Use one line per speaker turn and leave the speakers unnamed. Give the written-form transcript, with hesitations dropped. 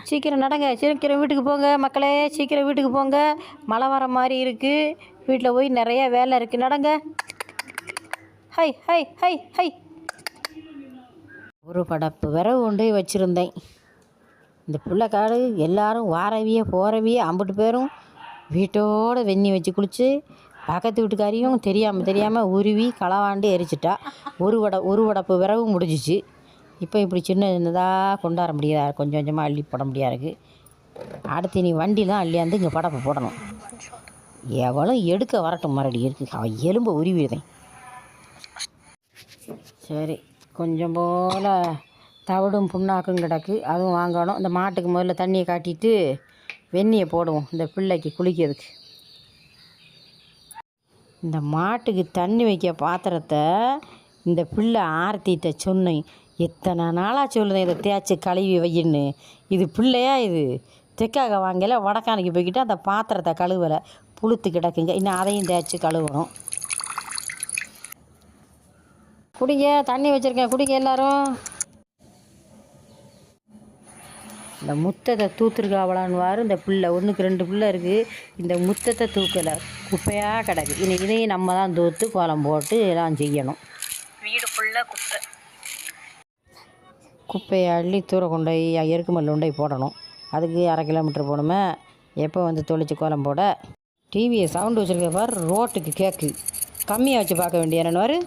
சீக்கிரம் நடங்க, சீக்கிரம் வீட்டுக்கு போங்க மக்களே, சீக்கிரம் வீட்டுக்கு போங்க. மழை வர மாதிரி இருக்குது. வீட்டில் போய் நிறைய வேலை இருக்குது, நடங்க. High high high high. ஒரு படப்பு விரவு கொண்டு வச்சுருந்தேன். இந்த பிள்ளைக்காடு எல்லோரும் வாரவியே போகிறவியே அம்பிட்டு பேரும் வீட்டோடு வெந்நி வச்சு குளித்து பக்கத்து வீட்டுக்காரியும் தெரியாமல் உருவி களவாண்டு எரிச்சிட்டா. ஒரு வடப்பு விரவு முடிஞ்சிச்சு. இப்போ இப்படி சின்னதாக கொண்டாட முடியாது, கொஞ்சம் கொஞ்சமாக அள்ளி போட முடியாது. அடுத்து நீ வண்டிலாம் அள்ளியாந்து இங்கே படப்பை போடணும். எவ்வளோ எடுக்க வரட்டும் மறுபடி இருக்குது, அவன் எலும்பை உருவிடுதேன். சரி, கொஞ்சம் போல் தவிடும் புண்ணாக்கும் கிடக்கு, அதுவும் வாங்கணும். இந்த மாட்டுக்கு முதல்ல தண்ணியை காட்டிட்டு வெந்நியை போடுவோம் இந்த பிள்ளைக்கு குளிக்கிறதுக்கு. இந்த மாட்டுக்கு தண்ணி வைக்க பாத்திரத்தை இந்த பிள்ளை ஆர்த்திட்ட சொன்னேன். எத்தனை நாளாக சொல்லுதேன் இதை தேய்ச்சி கழுவி வையின்னு. இது பிள்ளையா இது? தெற்காக வாங்கல வடக்கானைக்கு போய்கிட்டு அந்த பாத்திரத்தை கழுவலை, புளுத்து கிடக்குங்க. இன்னும் அதையும் தேய்ச்சி கழுவணும். குடிங்க, தண்ணி வச்சுருக்கேன், குடிங்க எல்லோரும். இந்த முத்தத்தை தூத்துருக்காவலான்வார் இந்த பிள்ளை. 1க்கு 2 பிள்ளை இருக்குது. இந்த முத்தத்தை தூக்கலை, குப்பையாக கிடக்கு. இதையும் நம்ம தான் தூத்து கோலம் போட்டு எல்லாம் செய்யணும்.
வீடு ஃபுல்லாக
குப்பையை அள்ளி தூர கொண்டு போய் எருக்குமல்ல கொண்டு போய் போடணும். அதுக்கு 1/2 கிலோமீட்டர் போகணுமே. எப்போ வந்து தொளிச்சு கோலம் போட? டிவியை சவுண்டு வச்சுருக்க பார், ரோட்டுக்கு கேக்கு கம்மியாக வச்சு பார்க்க வேண்டிய என்னன்னு